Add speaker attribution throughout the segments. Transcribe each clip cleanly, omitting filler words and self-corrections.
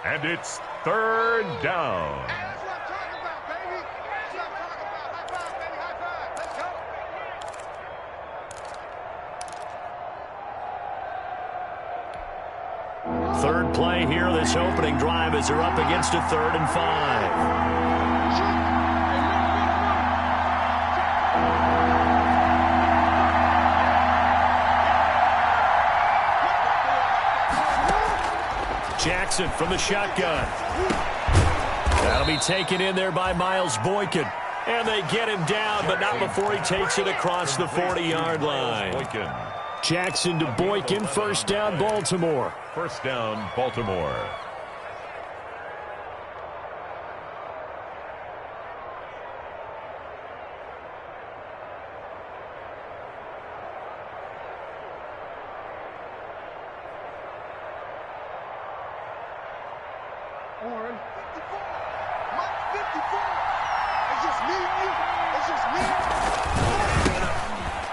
Speaker 1: And it's third down.
Speaker 2: That's what I'm talking about, baby. That's what I'm talking about. High five, baby. High five. Let's go.
Speaker 3: Third play here, this opening drive, as they're up against a 3rd and 5. Jackson from the shotgun. That'll be taken in there by Miles Boykin. And they get him down, but not before he takes it across the 40-yard line. Jackson to Boykin, first down, Baltimore.
Speaker 1: First down, Baltimore.
Speaker 2: Warren, 54. Mike, 54. It's just me and you. It's just me.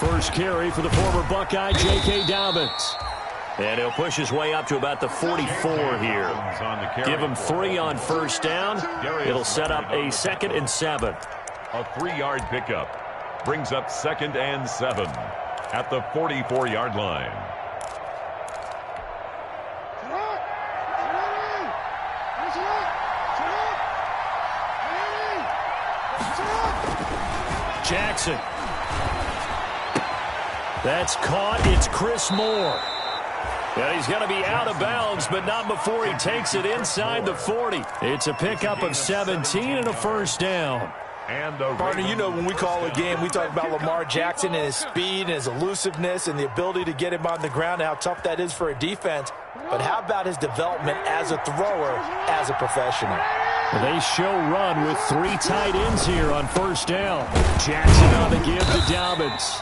Speaker 3: First carry for the former Buckeye, J.K. Dobbins. And he'll push his way up to about the 44 here. Give him 3 on first down. It'll set up a 2nd and 7.
Speaker 1: A 3-yard pickup brings up 2nd and 7 at the 44-yard line.
Speaker 3: Jackson. That's caught. It's Chris Moore. And he's going to be out of bounds, but not before he takes it inside the 40. It's a pickup of 17 and a first down.
Speaker 4: Partner, you know when we call a game, we talk about Lamar Jackson and his speed and his elusiveness and the ability to get him on the ground and how tough that is for a defense. But how about his development as a thrower, as a professional?
Speaker 3: They show run with 3 tight ends here on first down. Jackson on the give to Dobbins.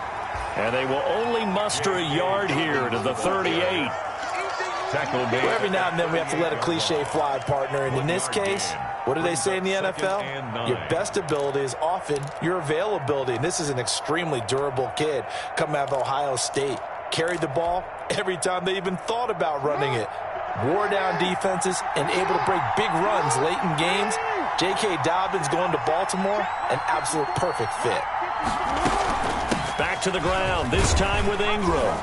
Speaker 3: And they will only muster a yard here to the 38.
Speaker 4: Well, every now and then we have to let a cliche fly, partner. And in this case, what do they say in the NFL? Your best ability is often your availability. And this is an extremely durable kid coming out of Ohio State. Carried the ball every time they even thought about running it. Wore down defenses and able to break big runs late in games. J.K. Dobbins going to Baltimore, an absolute perfect fit.
Speaker 3: Back to the ground, this time with Ingram.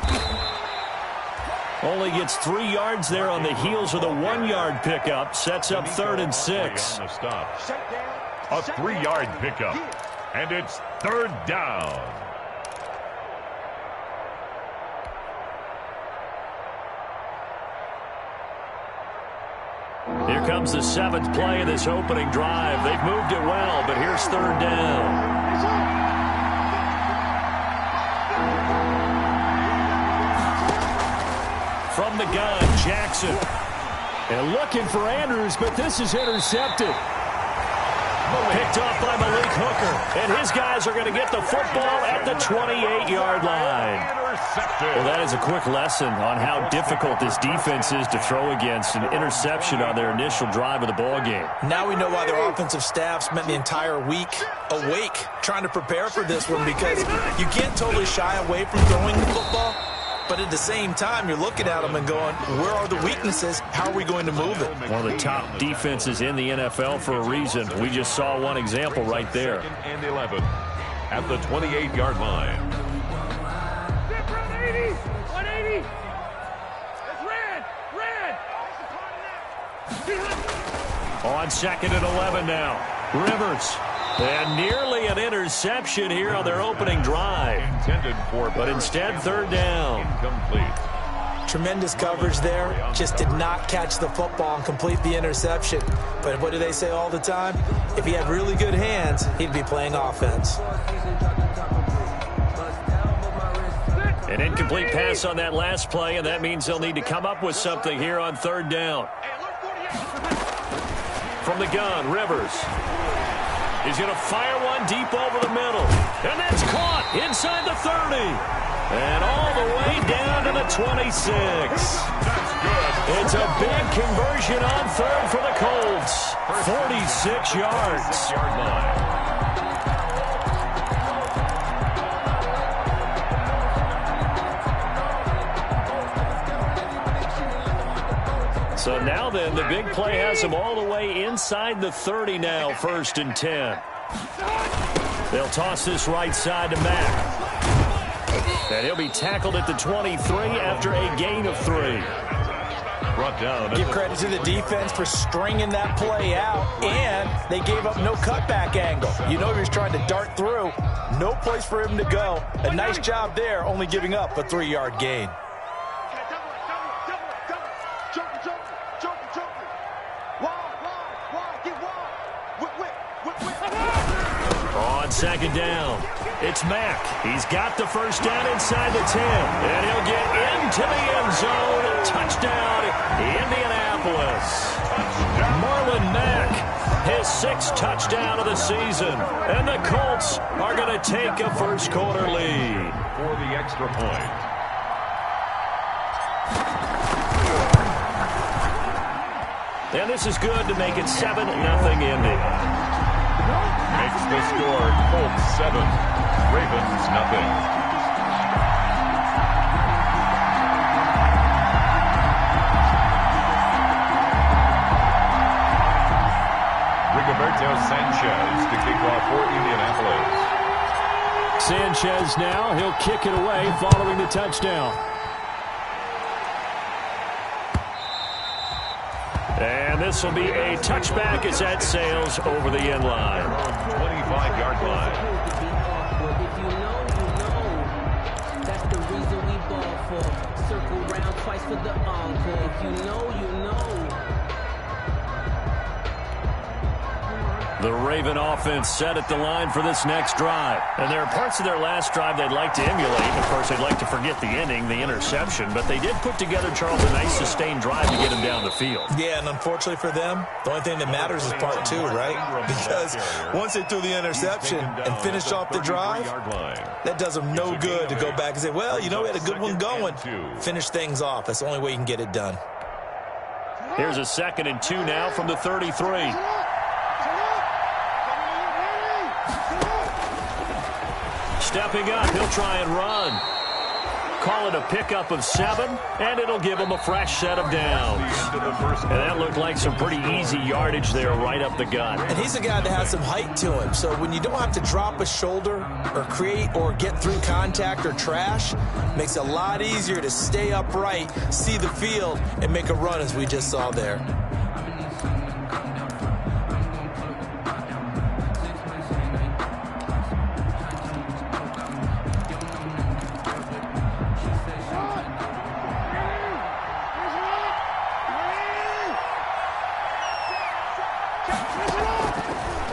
Speaker 3: Only gets 3 yards there on the heels of the 1-yard pickup. Sets up 3rd and 6.
Speaker 1: A 3-yard pickup. And it's 3rd down.
Speaker 3: Here comes the 7th play of this opening drive. They've moved it well, but here's 3rd down. From the gun, Jackson. And looking for Andrews, but this is intercepted. Picked off by Malik Hooker. And his guys are going to get the football at the 28-yard line. Well, that is a quick lesson on how difficult this defense is to throw against. An interception on their initial drive of the ball game.
Speaker 4: Now we know why their offensive staff spent the entire week awake trying to prepare for this one, because you can't totally shy away from throwing the football. But at the same time, you're looking at them and going, where are the weaknesses? How are we going to move it?
Speaker 3: One of the top defenses in the NFL for a reason. We just saw one example right there.
Speaker 1: 2nd and 11 at the 28-yard line.
Speaker 2: 180! 180! It's red!
Speaker 3: On 2nd and 11 now. Rivers. And nearly an interception here on their opening drive. But instead, 3rd down.
Speaker 1: Incomplete.
Speaker 4: Tremendous coverage there. Just did not catch the football and complete the interception. But what do they say all the time? If he had really good hands, he'd be playing offense.
Speaker 3: An incomplete pass on that last play, and that means they'll need to come up with something here on 3rd down. From the gun, Rivers. He's going to fire one deep over the middle. And that's caught inside the 30. And all the way down to the 26. It's a big conversion on 3rd for the Colts. 46 yards. So now then, the big play has them all the way inside the 30 now, 1st and 10. They'll toss this right side to Mack. And he'll be tackled at the 23 after a gain of 3.
Speaker 1: Brought down.
Speaker 4: Give credit to the defense for stringing that play out, and they gave up no cutback angle. You know he was trying to dart through. No place for him to go. A nice job there, only giving up a 3-yard gain.
Speaker 3: On 2nd down, it's Mack. He's got the 1st down inside the 10. And he'll get into the end zone. Touchdown, Indianapolis. Marlon Mack, his 6th touchdown of the season. And the Colts are going to take a first-quarter lead.
Speaker 1: For the extra point.
Speaker 3: And this is good to make it 7-0 Indy.
Speaker 1: Makes the score Colts 7, Ravens nothing. Rigoberto Sanchez to kick off for Indianapolis.
Speaker 3: Sanchez now, he'll kick it away following the touchdown. And this will be a touchback as that sails over the end line.
Speaker 1: 25-yard line.
Speaker 5: If you know, that's the reason we ball for. Circle round twice for the encore. If you know, you know.
Speaker 3: The Raven offense set at the line for this next drive. And there are parts of their last drive they'd like to emulate. Of course, they'd like to forget the ending, the interception. But they did put together, Charles, a nice sustained drive to get him down the field.
Speaker 4: Yeah, and unfortunately for them, the only thing that matters is part 2, right? Because once they threw the interception and finished off the drive, that does them no good to go back and say, well, you know, we had a good one going. Finish things off. That's the only way you can get it done.
Speaker 3: Here's a 2nd and 2 now from the 33. Stepping up, he'll try and run. Call it a pickup of 7, and it'll give him a fresh set of downs. And that looked like some pretty easy yardage there right up the gut.
Speaker 4: And he's a guy that has some height to him, so when you don't have to drop a shoulder or create or get through contact or trash, makes it a lot easier to stay upright, see the field, and make a run as we just saw there.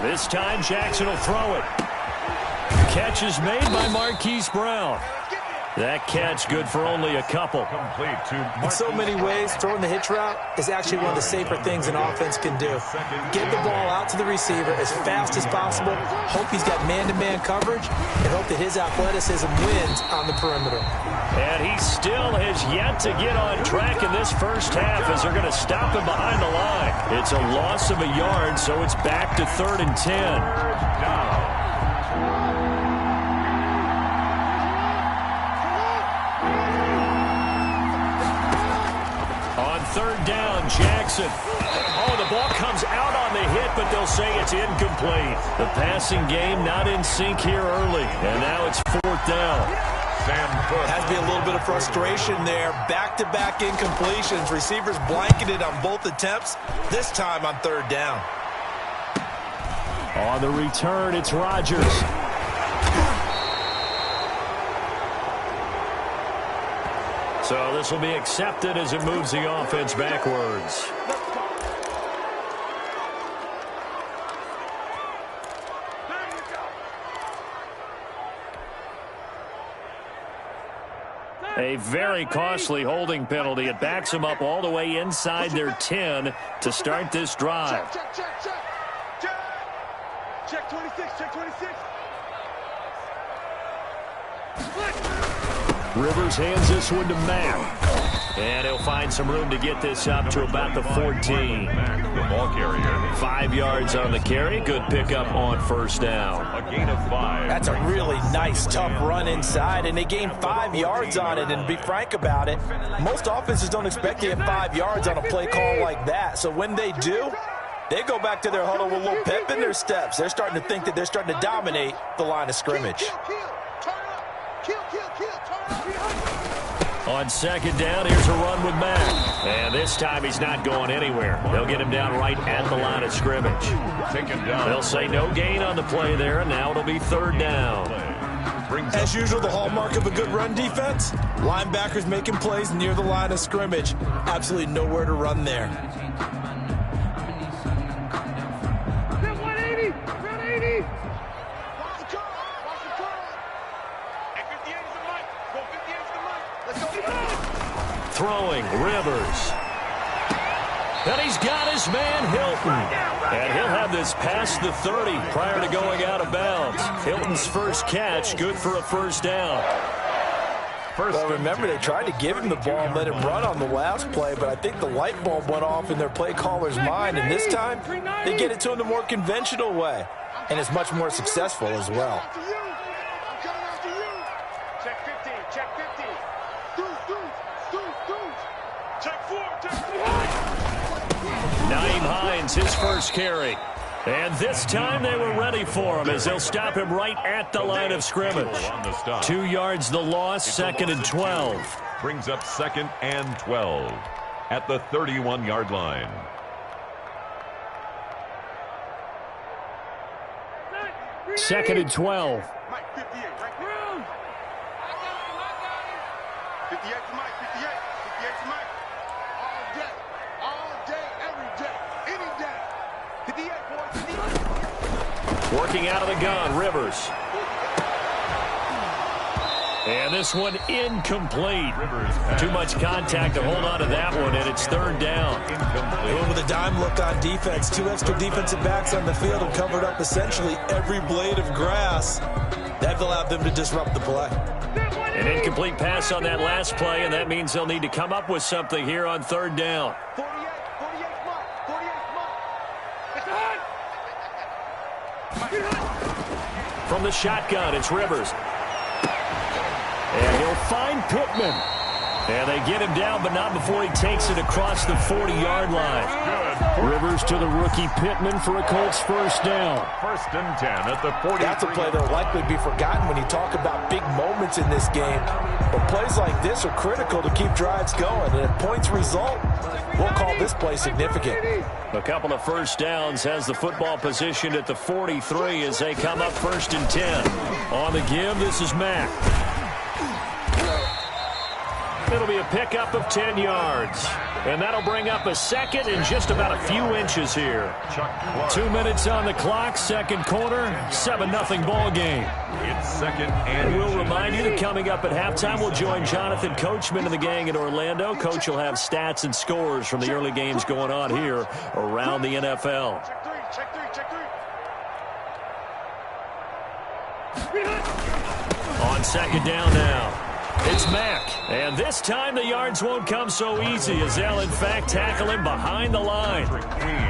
Speaker 3: This time, Jackson will throw it. Catch is made by Marquise Brown. That catch good for only a couple.
Speaker 4: In so many ways, throwing the hitch route is actually one of the safer things an offense can do. Get the ball out to the receiver as fast as possible, hope he's got man-to-man coverage, and hope that his athleticism wins on the perimeter.
Speaker 3: And he still has yet to get on track in this first half as they're going to stop him behind the line. It's a loss of a yard, so it's back to 3rd and 10. On 3rd down, Jackson. Oh, the ball comes out on the hit, but they'll say it's incomplete. The passing game not in sync here early, and now it's 4th down.
Speaker 4: Has to be a little bit of frustration there. Back-to-back incompletions. Receivers blanketed on both attempts, this time on 3rd down.
Speaker 3: On the return, it's Rodgers. So this will be accepted as it moves the offense backwards. A very costly holding penalty. It backs them up all the way inside their 10 to start this drive.
Speaker 2: Check 26, check 26.
Speaker 3: Rivers hands this one to Mack. And he'll find some room to get this up to about the 14.
Speaker 1: The ball carrier.
Speaker 3: 5 yards on the carry. Good pickup on first down.
Speaker 1: A gain of 5.
Speaker 4: That's a really nice, tough run inside, and they gained 5 yards on it. And to be frank about it, most offenses don't expect to get 5 yards on a play call like that. So when they do, they go back to their huddle with a little pep in their steps. They're starting to think that they're starting to dominate the line of scrimmage.
Speaker 3: On second down, here's a run with Mack. And this time he's not going anywhere. They'll get him down right at the line of scrimmage.
Speaker 1: Taken down.
Speaker 3: They'll say no gain on the play there, and now it'll be third down.
Speaker 4: As usual, the hallmark of a good run defense, linebackers making plays near the line of scrimmage. Absolutely nowhere to run there.
Speaker 3: Throwing, Rivers. And he's got his man, Hilton. And he'll have this past the 30 prior to going out of bounds. Hilton's first catch, good for a first down.
Speaker 4: Well, remember, they tried to give him the ball and let him run on the last play, but I think the light bulb went off in their play caller's mind, and this time they get it to him the more conventional way, and it's much more successful as well.
Speaker 2: Check 15, check 15. Check 4, check 4.
Speaker 3: Naeem Hines, his first carry. And this time they were ready for him as they'll stop him right at the line of scrimmage. 2 yards the loss, second and 12.
Speaker 1: Brings up second and 12 at the 31-yard line.
Speaker 3: Second and 12.
Speaker 2: Mike, 58, right there. I got him. 58 to Mike, 58. 58 to Mike. All day, every day, any day. 58, boys, 58.
Speaker 3: Working out of the gun, Rivers. And this one incomplete. Too much contact to hold on to that one, and it's third down.
Speaker 4: Going with a dime look on defense. 2 extra defensive backs on the field and covered up essentially every blade of grass. That allowed them to disrupt the play.
Speaker 3: An incomplete pass on that last play, and that means they'll need to come up with something here on third down.
Speaker 2: 48 Mike, 48 Mike.
Speaker 3: From the shotgun, it's Rivers. And he'll find Pittman. And they get him down, but not before he takes it across the 40-yard line. Rivers to the rookie Pittman for a Colts first down.
Speaker 1: First and 10 at the 40.
Speaker 4: That's a play that will likely be forgotten when you talk about big moments in this game. But plays like this are critical to keep drives going. And if points result, we'll call this play significant.
Speaker 3: A couple of first downs, has the football positioned at the 43 as they come up first and 10. On the give, this is Mack. It'll be a pickup of 10 yards. And that'll bring up a second in just about a few inches here. 2 minutes on the clock, second quarter, 7-0 ball game.
Speaker 1: It's second and
Speaker 3: we'll remind you that coming up at halftime, we'll join Jonathan Coachman and the gang in Orlando. Coach will have stats and scores from the early games going on here around the NFL. On second down now. It's Mack, and this time the yards won't come so easy as they'll, in fact, tackle him behind the line.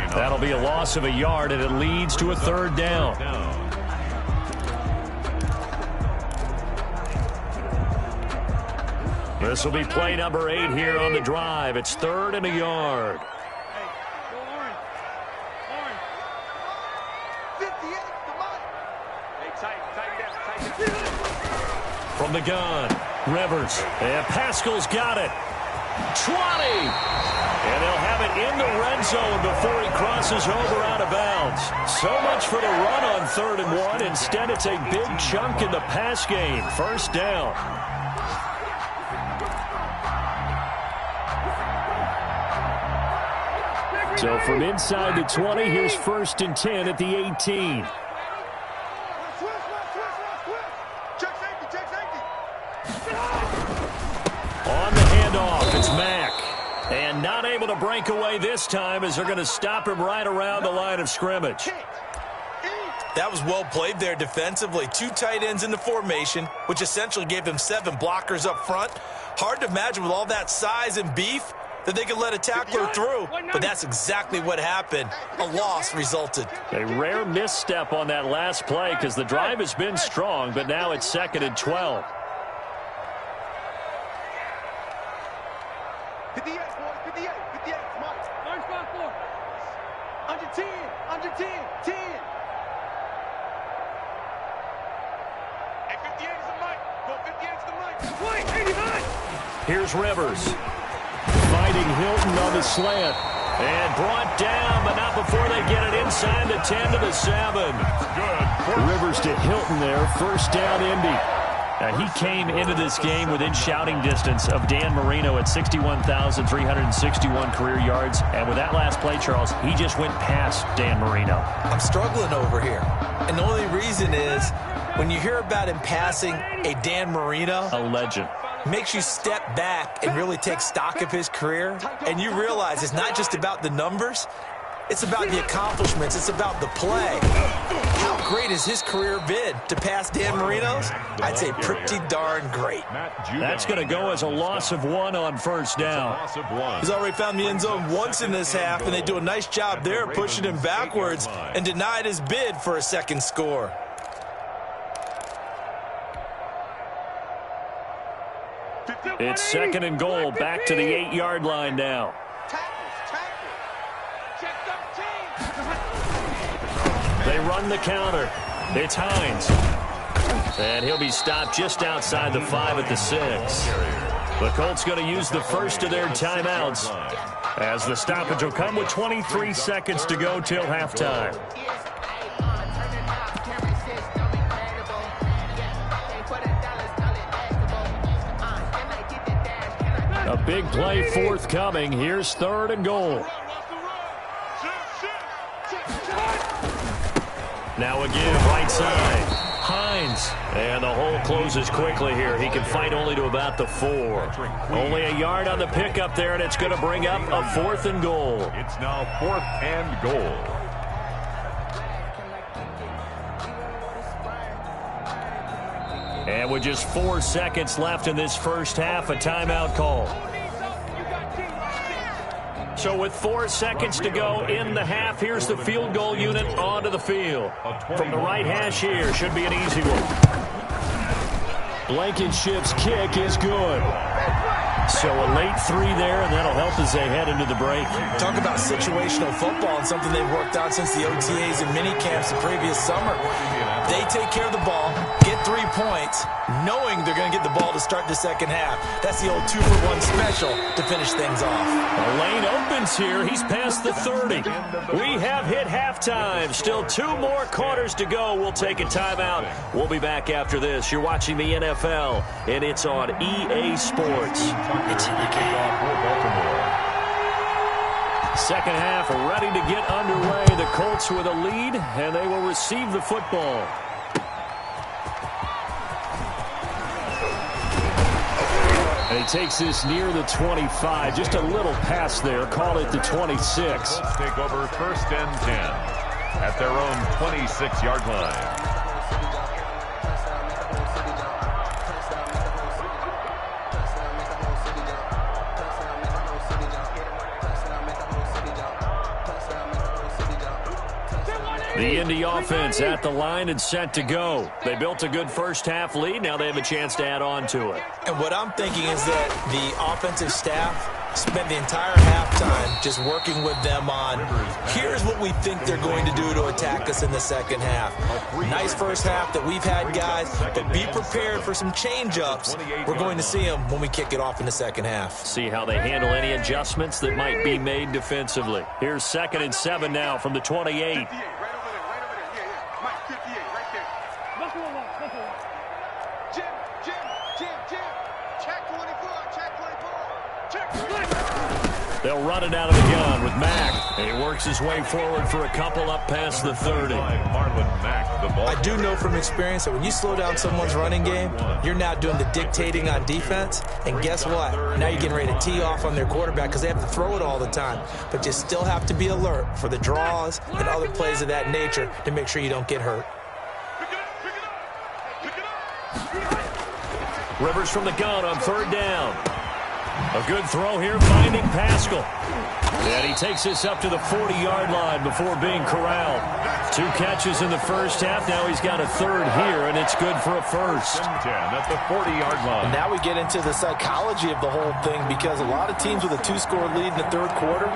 Speaker 3: That'll be a loss of a yard, and it leads to a third down. This will be play number 8 here on the drive. It's third and a yard. From the gun, Rivers, and Pascal's got it. 20! And they'll have it in the red zone before he crosses over out of bounds. So much for the run on third and 1. Instead, it's a big chunk in the pass game. First down. So from inside the 20, here's first and 10 at the 18. On the handoff, it's Mack. And not able to break away this time as they're going to stop him right around the line of scrimmage.
Speaker 4: That was well played there defensively. 2 tight ends in the formation, which essentially gave them 7 blockers up front. Hard to imagine with all that size and beef that they could let a tackler through, but that's exactly what happened. A loss resulted.
Speaker 3: A rare misstep on that last play because the drive has been strong, but now it's 2nd and 12.
Speaker 2: 58, boys, 58, 58, Mike. Orange 5-4. Under 10, under 10, 10. Hey, 58 is the mic. Go 58 is the mic. Wait, 89.
Speaker 3: Here's Rivers. Fighting Hilton on the slant. And brought down, but not before they get it inside the 10 to the 7. Good. Rivers to Hilton there. First down, Indy. He came into this game within shouting distance of Dan Marino at 61,361 career yards. And with that last play, Charles, he just went past Dan Marino.
Speaker 4: I'm struggling over here. And the only reason is when you hear about him passing a Dan Marino,
Speaker 3: a legend,
Speaker 4: makes you step back and really take stock of his career. And you realize it's not just about the numbers. It's about the accomplishments. It's about the play. How great has his career been? To pass Dan Marino's? I'd say pretty darn great.
Speaker 3: That's going to go as a loss of 1 on first down.
Speaker 4: He's already found the end zone once in this half, and they do a nice job there pushing him backwards and denied his bid for a second score.
Speaker 3: It's 2nd and goal, back to the 8-yard line now. They run the counter. It's Hines. And he'll be stopped just outside the 5 at the 6. The Colts going to use the first of their timeouts as the stoppage will come with 23 seconds to go till halftime. A big play forthcoming. Here's 3rd and goal. Now again, right side. Hines. And the hole closes quickly here. He can fight only to about the 4. Only a yard on the pickup there, and it's going to bring up a 4th and goal.
Speaker 1: It's now 4th and goal.
Speaker 3: And with just 4 seconds left in this first half, a timeout call. So with 4 seconds to go in the half, here's the field goal unit onto the field. From the right hash here, should be an easy one. Blankenship's kick is good. So a late 3 there, and that'll help as they head into the break.
Speaker 4: Talk about situational football and something they've worked out since the OTAs and mini camps the previous summer. They take care of the ball, get 3 points, knowing they're going to get the ball to start the second half. That's the old 2-for-1 special to finish things off.
Speaker 3: A lane opens here. He's past the 30. We have hit halftime. Still 2 more quarters to go. We'll take a timeout. We'll be back after this. You're watching the NFL, and it's on EA Sports. It's in the kickoff for Baltimore. Second half ready to get underway. The Colts with a lead, and they will receive the football. And he takes this near the 25. Just a little pass there. Call it the 26.
Speaker 1: Colts take over 1st and 10 at their own 26-yard line.
Speaker 3: The Indy offense at the line and set to go. They built a good first half lead. Now they have a chance to add on to it.
Speaker 4: And what I'm thinking is that the offensive staff spent the entire halftime just working with them on, here's what we think they're going to do to attack us in the second half. Nice first half that we've had, guys, but be prepared for some change-ups. We're going to see them when we kick it off in the second half.
Speaker 3: See how they handle any adjustments that might be made defensively. Here's 2nd and 7 now from the 28. They'll run it out of the gun with Mack. He works his way forward for a couple up past the 30.
Speaker 4: I do know from experience that when you slow down someone's running game, you're now doing the dictating on defense. And guess what? Now you're getting ready to tee off on their quarterback because they have to throw it all the time. But you still have to be alert for the draws and other plays of that nature to make sure you don't get hurt.
Speaker 3: Rivers from the gun on 3rd down. A good throw here, finding Pascal. And he takes this up to the 40-yard line before being corralled. 2 catches in the first half. Now he's got a 3rd here, and it's good for a first.
Speaker 1: 10 at the 40-yard line.
Speaker 4: And now we get into the psychology of the whole thing because a lot of teams with a 2-score lead in the 3rd quarter,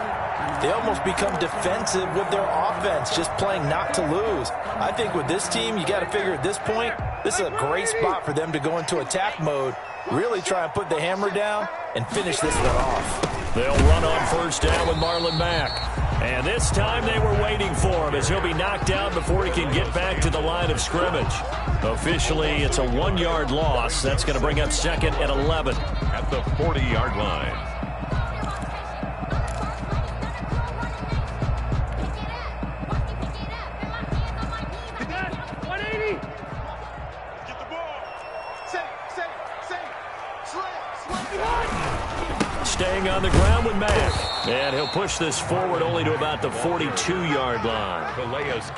Speaker 4: they almost become defensive with their offense, just playing not to lose. I think with this team, you got to figure at this point, this is a great spot for them to go into attack mode, really try and put the hammer down and finish this one off.
Speaker 3: They'll run on 1st down with Marlon Mack. And this time they were waiting for him as he'll be knocked down before he can get back to the line of scrimmage. Officially, it's a 1-yard loss. That's going to bring up 2nd and 11.
Speaker 1: At the 40-yard line.
Speaker 3: Staying on the ground with Mack. And he'll push this forward only to about the 42-yard line.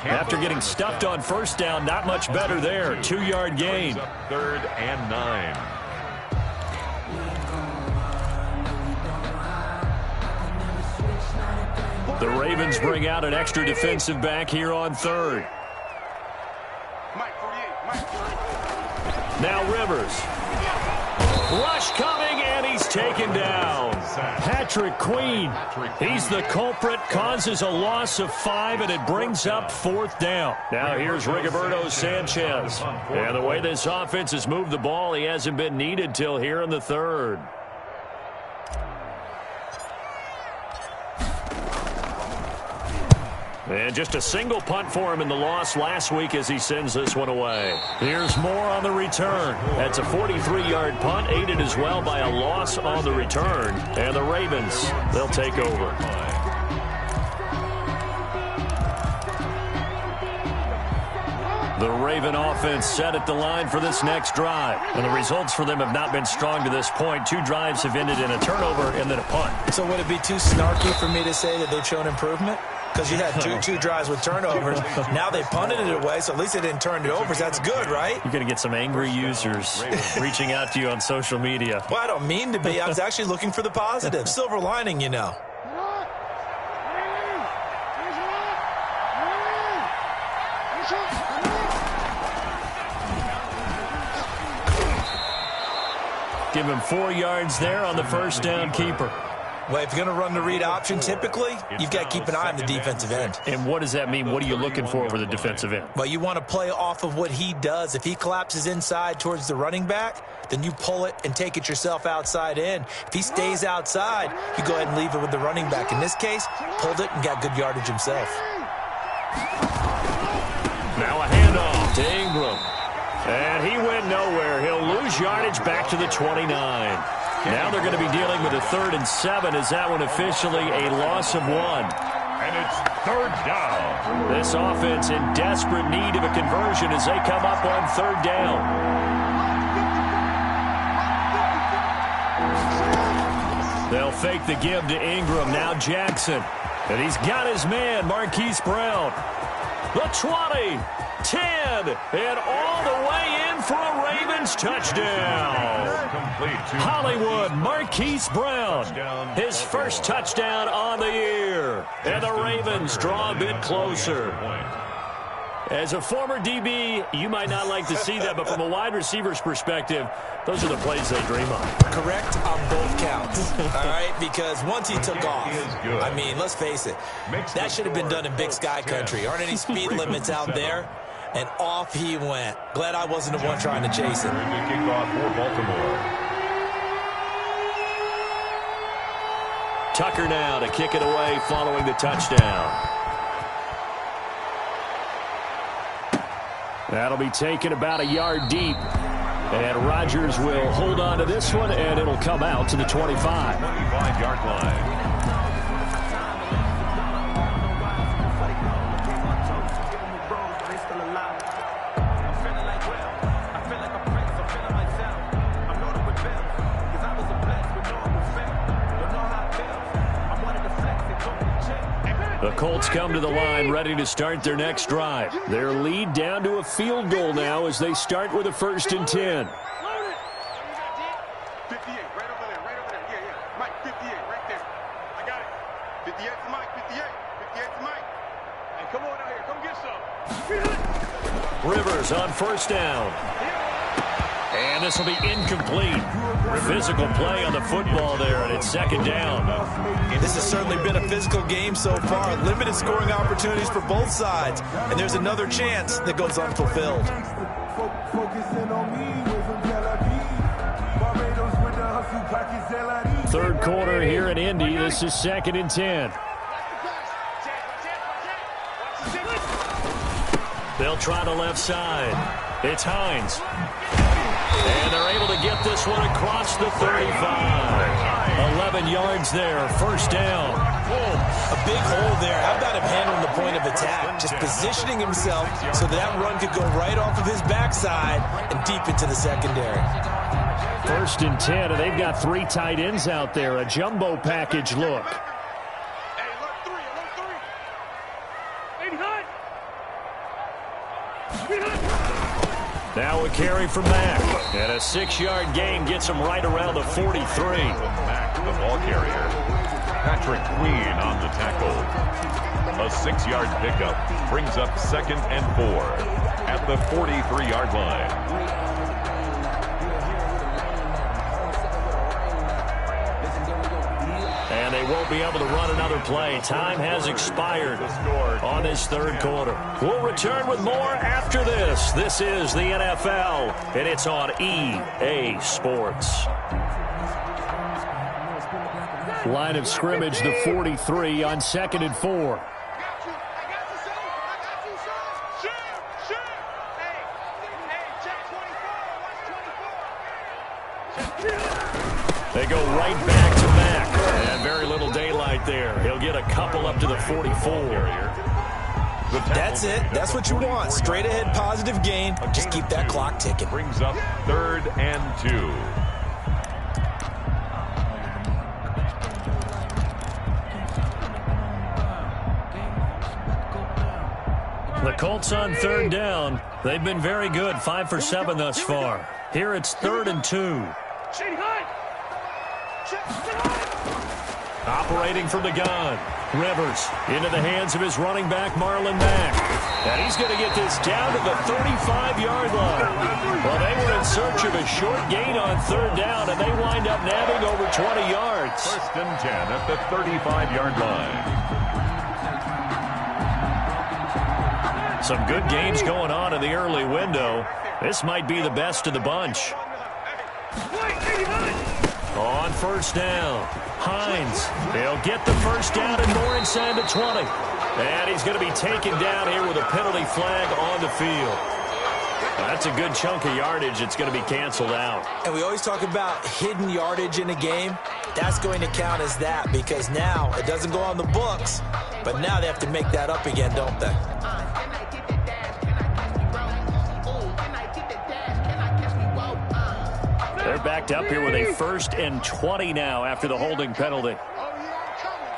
Speaker 3: After getting stuffed on 1st down, not much better there. 2-yard gain.
Speaker 1: 3rd and 9.
Speaker 3: The Ravens bring out an extra defensive back here on 3rd. Now Rivers. Rush coming, and he's taken down. Patrick Queen, he's the culprit, causes a loss of 5, and it brings up 4th down. Now here's Rigoberto Sanchez. And the way this offense has moved the ball, he hasn't been needed till here in the 3rd. And just a single punt for him in the loss last week as he sends this one away. Here's more on the return. That's a 43-yard punt, aided as well by a loss on the return. And the Ravens, they'll take over. The Raven offense set at the line for this next drive. And the results for them have not been strong to this point. 2 drives have ended in a turnover and then a punt.
Speaker 4: So would it be too snarky for me to say that they've shown improvement? Because you had two drives with turnovers. Now they punted it away, so at least they didn't turn it over. So that's good, right?
Speaker 3: You're going to get some angry users reaching out to you on social media.
Speaker 4: Well, I don't mean to be. I was actually looking for the positive. Silver lining, you know.
Speaker 3: Give him 4 yards there on the 1st down keeper.
Speaker 4: Well, if you're going to run the read option, typically, you've got to keep an eye on the defensive end.
Speaker 3: And what does that mean? What are you looking for with the defensive end?
Speaker 4: Well, you want to play off of what he does. If he collapses inside towards the running back, then you pull it and take it yourself outside in. If he stays outside, you go ahead and leave it with the running back. In this case, pulled it and got good yardage himself.
Speaker 3: Now a handoff to Ingram. And he went nowhere. He'll lose yardage back to the 29. Now they're going to be dealing with a 3rd and 7. Is that one officially a loss of 1?
Speaker 1: And it's 3rd down.
Speaker 3: This offense in desperate need of a conversion as they come up on 3rd down. They'll fake the give to Ingram. Now Jackson. And he's got his man, Marquise Brown. The 20, 10, and all the way in for a Ravens touchdown. Hollywood, Marquise Brown, his first touchdown on the year. And the Ravens draw a bit closer. As a former DB, you might not like to see that, but from a wide receiver's perspective, those are the plays they dream of.
Speaker 4: Correct on both counts, all right? Because once he took off, I mean, let's face it, that should have been done in Big Sky Country. Aren't any speed limits out there? And off he went. Glad I wasn't the one trying to chase him.
Speaker 1: Kickoff for Baltimore.
Speaker 3: Tucker now to kick it away following the touchdown. That'll be taken about a yard deep. And Rodgers will hold on to this one, and it'll come out to the 25.
Speaker 1: 25-yard line.
Speaker 3: The Colts come to the line ready to start their next drive. Their lead down to a field goal now as they start with a 1st and 10.
Speaker 2: 58, right over there, yeah. Mike, 58, right there. I got it. 58 to Mike, 58 to Mike. Hey, come on out here, come get some.
Speaker 3: Rivers on 1st down. And this will be incomplete. Physical play on the football there, and it's 2nd down.
Speaker 4: This has certainly been a physical game so far. Limited scoring opportunities for both sides. And there's another chance that goes unfulfilled.
Speaker 3: Third quarter here in Indy. This is 2nd and 10. They'll try the left side. It's Hines. And they're able to get this one across the 35. 11 yards there, 1st down.
Speaker 4: A big hole there. How about him handling the point of attack? Just positioning himself so that run could go right off of his backside and deep into the secondary.
Speaker 3: 1st and 10, and they've got 3 tight ends out there. A jumbo package look.
Speaker 2: Hey, look, three.
Speaker 3: Now a carry from Mack. And a 6-yard gain gets him right around the 43.
Speaker 1: Mack, the ball carrier. Patrick Queen on the tackle. A 6-yard pickup brings up 2nd and 4 at the 43-yard line.
Speaker 3: And they won't be able to run another play. Time has expired on this 3rd quarter. We'll return with more after this. This is the NFL, and it's on EA Sports. Line of scrimmage, the 43 on 2nd and 4. They go right back to Mack. And very little daylight there. He'll get a couple up to the 44.
Speaker 4: That's it. That's what you want. Straight ahead positive gain. Just keep that clock ticking.
Speaker 1: Brings up 3rd and 2.
Speaker 3: The Colts on 3rd down. They've been very good, 5 for 7 thus far. Here it's 3rd and 2. Operating from the gun. Rivers into the hands of his running back, Marlon Mack. And he's going to get this down to the 35-yard line. Well, they were in search of a short gain on 3rd down, and they wind up nabbing over 20 yards.
Speaker 1: 1st and 10 at the 35-yard line.
Speaker 3: Some good games going on in the early window. This might be the best of the bunch. On 1st down, Hines. He'll get the 1st down and more inside the 20. And he's going to be taken down here with a penalty flag on the field. That's a good chunk of yardage. It's going to be canceled out.
Speaker 4: And we always talk about hidden yardage in a game. That's going to count as that because now it doesn't go on the books, but now they have to make that up again, don't they?
Speaker 3: They're backed up here with a 1st and 20 now after the holding penalty.
Speaker 2: Oh, yeah, I'm coming.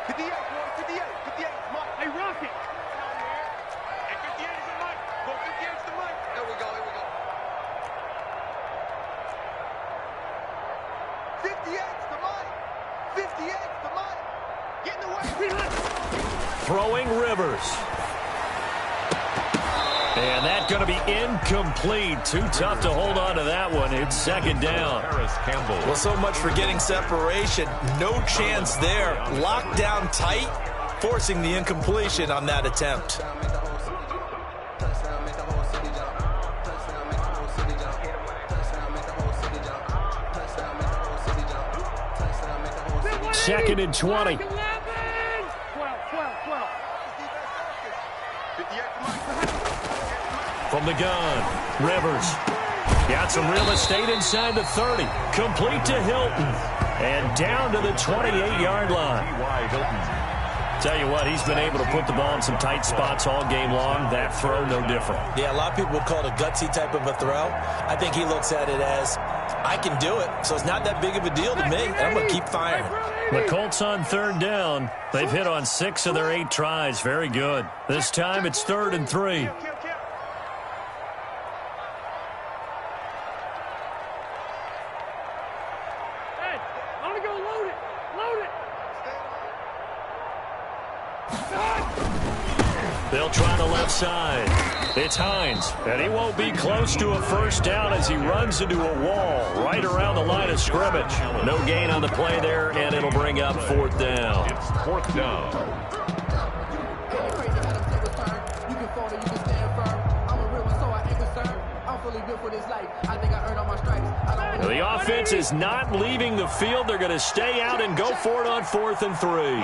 Speaker 2: 58, boy, 58, 58. Mike, hey, Rocky. Hey, 58 is the Mike. Go 58 is the Mike. Here we go. 58 is the Mike. 58 is the Mike. Get in the way.
Speaker 3: Throwing Rivers. And that's going to be incomplete. Too tough to hold on to that one. It's 2nd down.
Speaker 4: Well, so much for getting separation. No chance there. Locked down tight, forcing the incompletion on that attempt.
Speaker 3: Second and 20. From the gun, Rivers. Got some real estate inside the 30. Complete to Hilton. And down to the 28-yard line. Tell you what, he's been able to put the ball in some tight spots all game long. That throw, no different.
Speaker 4: Yeah, a lot of people would call it a gutsy type of a throw. I think he looks at it as I can do it, so it's not that big of a deal to me. And I'm going to keep firing.
Speaker 3: The Colts on third down. They've hit on 6 of their 8 tries. Very good. This time it's 3rd and 3.
Speaker 2: Hey, I'm going to go load it. Load it.
Speaker 3: They'll try the left side. It's Hines, and he won't be close to a first down as he runs into a wall right around the line of scrimmage. No gain on the play there, and it'll bring up 4th down.
Speaker 1: It's 4th down.
Speaker 3: The offense is not leaving the field. They're going to stay out and go for it on 4th and 3.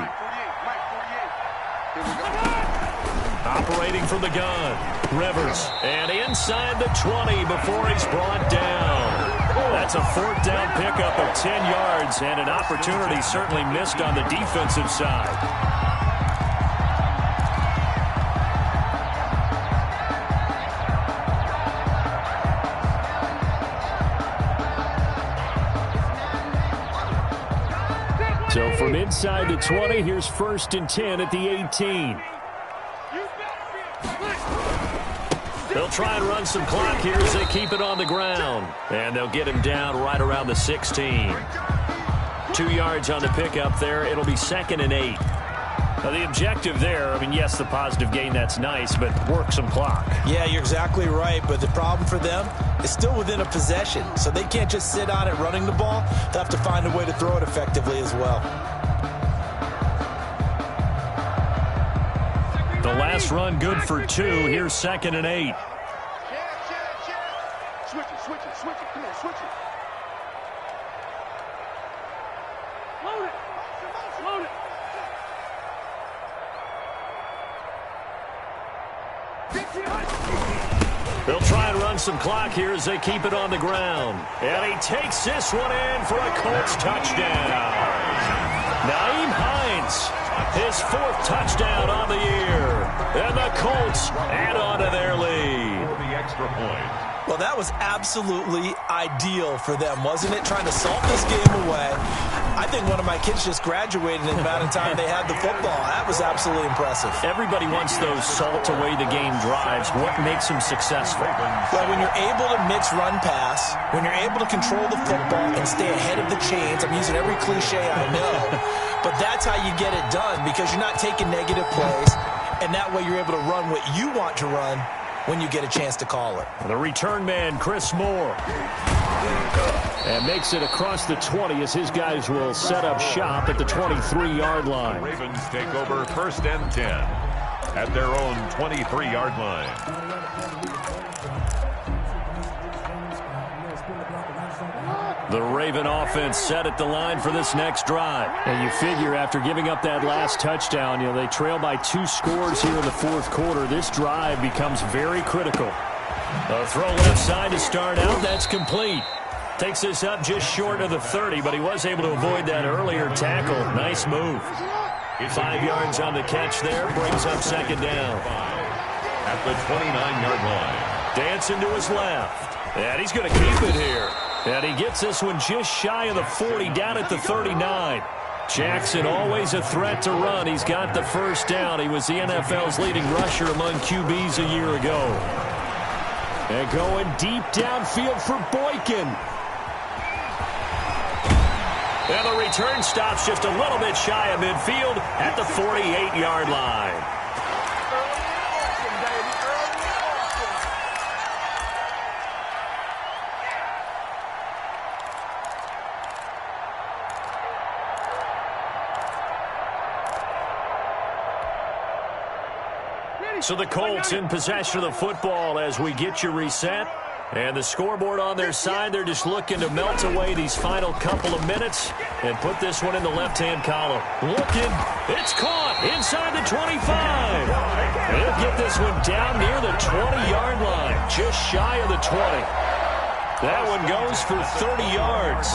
Speaker 3: Operating from the gun, Rivers, and inside the 20 before he's brought down. That's a 4th down pickup of 10 yards and an opportunity certainly missed on the defensive side. So from inside the 20, here's 1st and 10 at the 18. They'll try and run some clock here as they keep it on the ground. And they'll get him down right around the 16. 2 yards on the pickup there. It'll be 2nd and 8. Now the objective there, I mean, yes, the positive gain, that's nice, but work some clock.
Speaker 4: Yeah, you're exactly right, but the problem for them is still within a possession. So they can't just sit on it running the ball. They'll have to find a way to throw it effectively as well.
Speaker 3: The last run good for 2. Here's 2nd and 8.
Speaker 2: Switch it. Come on, switch it. Load it.
Speaker 3: They'll try and run some clock here as they keep it on the ground. And he takes this one in for a Colts touchdown. Naeem Hines, his 4th touchdown on the year. And the Colts add on to their lead.
Speaker 1: For the extra point.
Speaker 4: Well, that was absolutely ideal for them, wasn't it? Trying to salt this game away. I think one of my kids just graduated in the amount of time they had the football. That was absolutely impressive.
Speaker 3: Everybody wants those salt away the game drives. What makes them successful?
Speaker 4: Well, when you're able to mix run-pass, when you're able to control the football and stay ahead of the chains, I'm using every cliche I know, but that's how you get it done because you're not taking negative plays, and that way you're able to run what you want to run when you get a chance to call it.
Speaker 3: The return man, Chris Moore. And makes it across the 20 as his guys will set up shop at the 23-yard line.
Speaker 1: The Ravens take over 1st and 10 at their own 23-yard line.
Speaker 3: The Raven offense set at the line for this next drive. And you figure after giving up that last touchdown, they trail by 2 scores here in the 4th quarter. This drive becomes very critical. A throw left side to start out. That's complete. Takes this up just short of the 30, but he was able to avoid that earlier tackle. Nice move. 5 yards on the catch there. Brings up 2nd down.
Speaker 1: At the 29-yard line.
Speaker 3: Dancing to his left. And he's going to keep it here. And he gets this one just shy of the 40, down at the 39. Jackson always a threat to run. He's got the 1st down. He was the NFL's leading rusher among QBs a year ago. And going deep downfield for Boykin. And the return stops just a little bit shy of midfield at the 48-yard line. So the Colts in possession of the football as we get you reset. And the scoreboard on their side, they're just looking to melt away these final couple of minutes and put this one in the left-hand column. Looking, it's caught inside the 25. They'll get this one down near the 20-yard line, just shy of the 20. That one goes for 30 yards.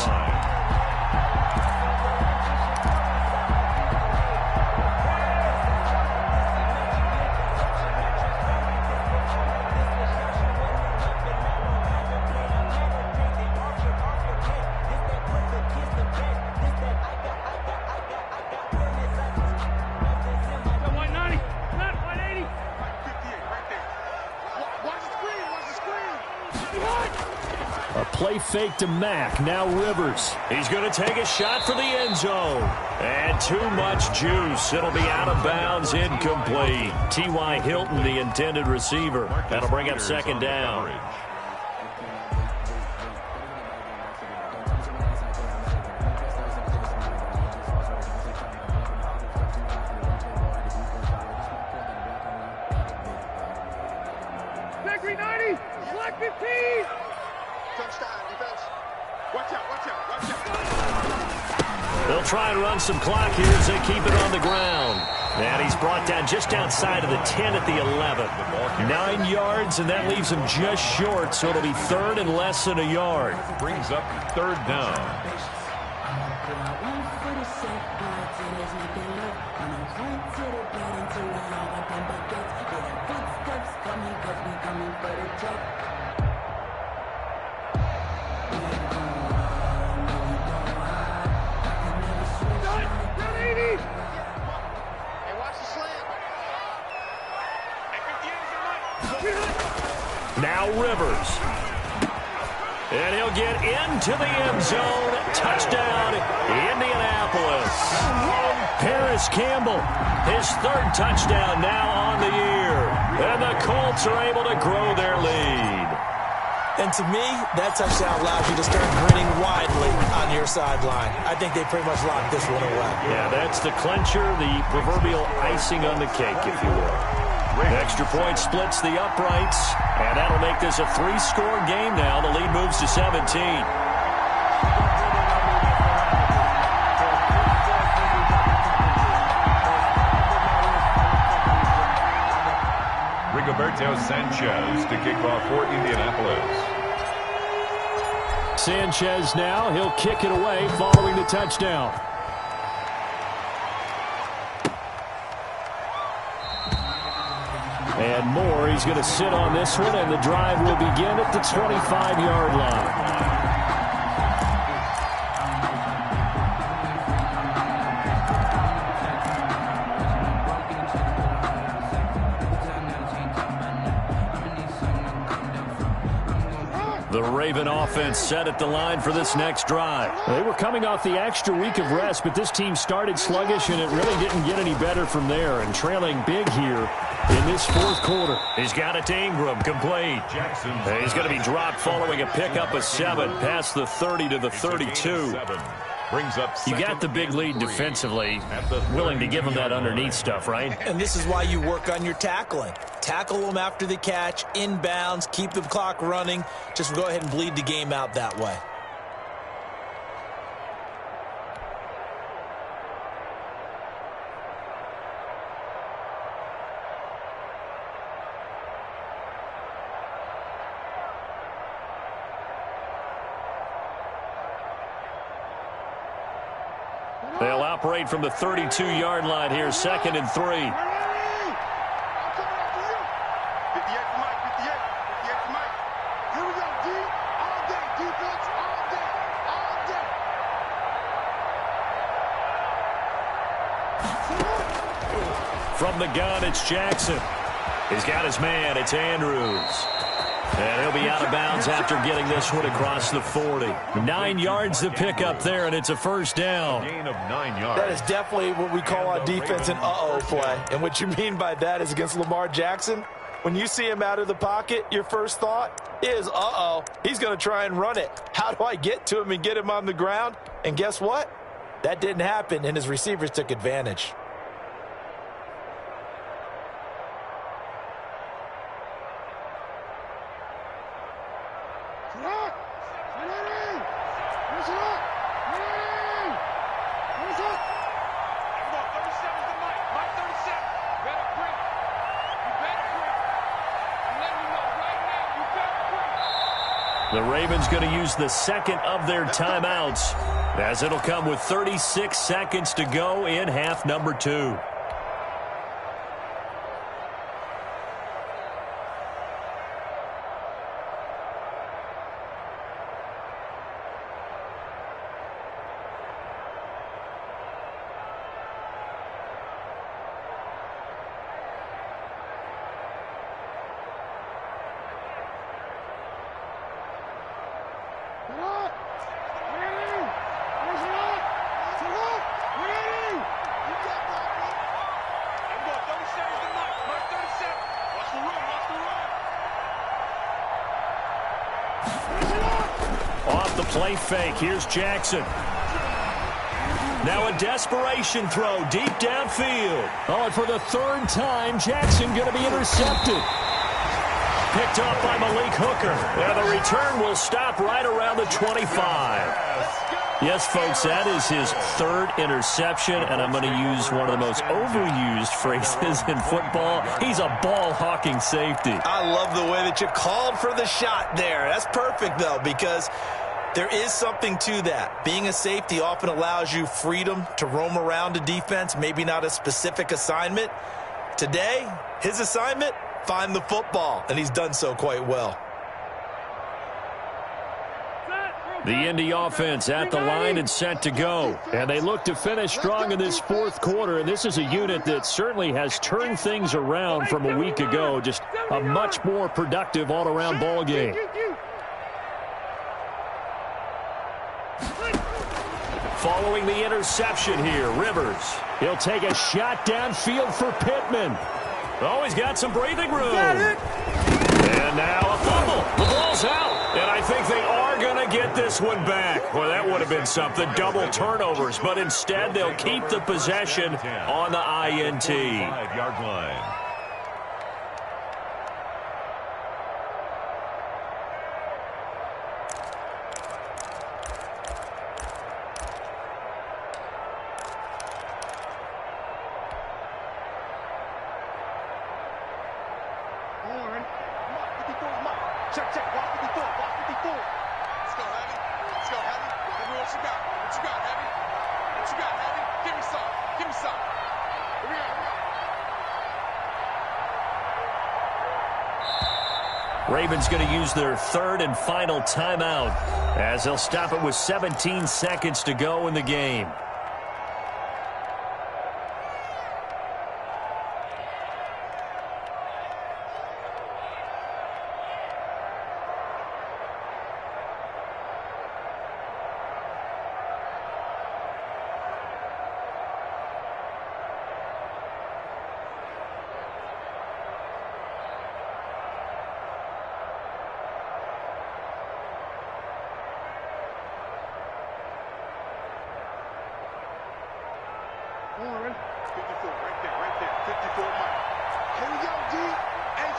Speaker 3: play fake to Mack. Now Rivers. He's going to take a shot for the end zone. And too much juice. It'll be out of bounds, incomplete. T.Y. Hilton, the intended receiver. That'll bring up second down. They'll try and run some clock here as they keep it on the ground. And he's brought down just outside of the 10 at the 11. 9 yards, and that leaves him just short, so it'll be third and less than a yard.
Speaker 1: Brings up third down.
Speaker 3: Now Rivers. And he'll get into the end zone. Touchdown, Indianapolis. Paris Campbell, his third touchdown now on the year. And the Colts are able to grow their lead.
Speaker 4: And to me, that touchdown allows you to start grinning widely on your sideline. I think they pretty much locked this one away.
Speaker 3: Yeah, that's the clincher, the proverbial icing on the cake, if you will. Extra point splits the uprights, and that'll make this a 3-score game now. The lead moves to 17.
Speaker 1: Rigoberto Sanchez to kick off for Indianapolis.
Speaker 3: Sanchez now, he'll kick it away following the touchdown. And Moore, he's going to sit on this one, and the drive will begin at the 25-yard line. The Raven offense set at the line for this next drive. They were coming off the extra week of rest, but this team started sluggish, and it really didn't get any better from there. And trailing big here in this fourth quarter. He's got it to Ingram, complete. He's going to be dropped following a pickup of 7 past the 30 to the 32. You got the big lead defensively, willing to give them that underneath stuff, right?
Speaker 4: And this is why you work on your tackling. Tackle them after the catch, inbounds, keep the clock running. Just go ahead and bleed the game out that way.
Speaker 3: They'll operate from the 32-yard line here, 2nd and 3. From the gun, it's Jackson. He's got his man. It's Andrews. And he'll be out of bounds after getting this one across the 40. 9 yards to pick up there, and it's a first down.
Speaker 1: Gain of 9 yards.
Speaker 4: That is definitely what we call on defense an uh-oh play. And what you mean by that is against Lamar Jackson, when you see him out of the pocket, your first thought is, uh-oh, he's going to try and run it. How do I get to him and get him on the ground? And guess what? That didn't happen, and his receivers took advantage.
Speaker 3: The Ravens going to use the second of their timeouts, as it'll come with 36 seconds to go in half number 2. Play fake. Here's Jackson. Now a desperation throw deep downfield. Oh, and for the third time, Jackson going to be intercepted. Picked off by Malik Hooker. And the return will stop right around the 25. Yes, folks, that is his third interception, and I'm going to use one of the most overused phrases in football. He's a ball-hawking safety.
Speaker 4: I love the way that you called for the shot there. That's perfect, though, because there is something to that. Being a safety often allows you freedom to roam around a defense, maybe not a specific assignment. Today, his assignment, find the football, and he's done so quite well.
Speaker 3: The Indy offense at the line and set to go. And they look to finish strong in this fourth quarter. And this is a unit that certainly has turned things around from a week ago. Just a much more productive all-around ball game. Following the interception here, Rivers. He'll take a shot downfield for Pittman. Oh, he's got some breathing room. And now a fumble. The ball's out. And I think they are going to get this one back. Well, that would have been something. Double turnovers. But instead, they'll keep the possession on the INT.
Speaker 1: 5-yard line.
Speaker 2: Check, check. Watch 54. Watch 54. Let's go, Heavy. Let's go, Heavy. Tell me what you got. What you got, Heavy? What you got, Heavy? Give me some. Give me some. Here we go.
Speaker 3: Ravens going to use their third and final timeout as they'll stop it with 17 seconds to go in the game.
Speaker 2: Warren, 54, right there, 54 Mike. Here we go, D. It's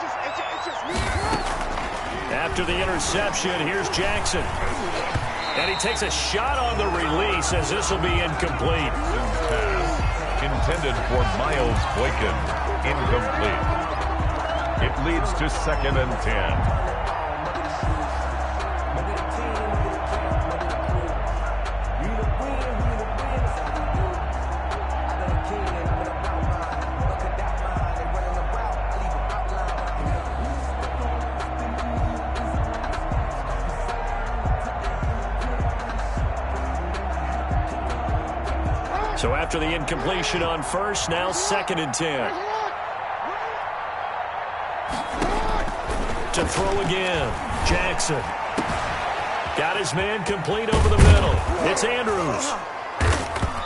Speaker 2: just me.
Speaker 3: After the interception, here's Jackson. And he takes a shot on the release as this will be incomplete.
Speaker 1: Pass intended for Miles Boykin. Incomplete. It leads to 2nd and 10.
Speaker 3: So after the incompletion on first, now 2nd and 10. To throw again, Jackson. Got his man complete over the middle. It's Andrews.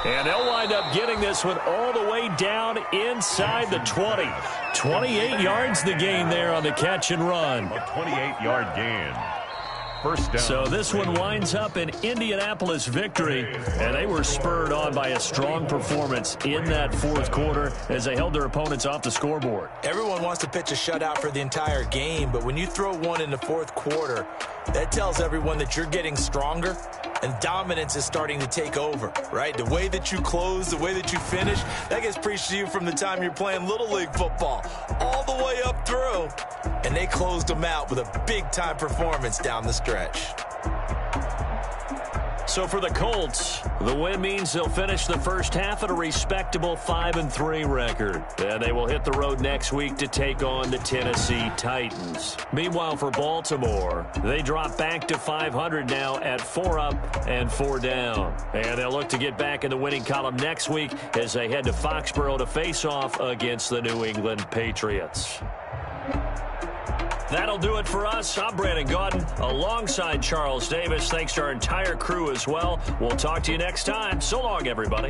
Speaker 3: And they'll wind up getting this one all the way down inside the 20. 28 yards the gain there on the catch and run.
Speaker 1: A 28-yard gain. First down.
Speaker 3: So this one winds up an Indianapolis victory, and they were spurred on by a strong performance in that fourth quarter as they held their opponents off the scoreboard.
Speaker 4: Everyone wants to pitch a shutout for the entire game, but when you throw one in the fourth quarter, that tells everyone that you're getting stronger and dominance is starting to take over, right? The way that you close, the way that you finish, that gets preached to you from the time you're playing Little League football all the way up through. And they closed them out with a big-time performance down the stretch.
Speaker 3: So for the Colts, the win means they'll finish the first half at a respectable 5-3 record. And they will hit the road next week to take on the Tennessee Titans. Meanwhile, for Baltimore, they drop back to 500 now at 4 up and 4 down. And they'll look to get back in the winning column next week as they head to Foxborough to face off against the New England Patriots. That'll do it for us. I'm Brandon Gaudin alongside Charles Davis. Thanks to our entire crew as well. We'll talk to you next time. So long, everybody.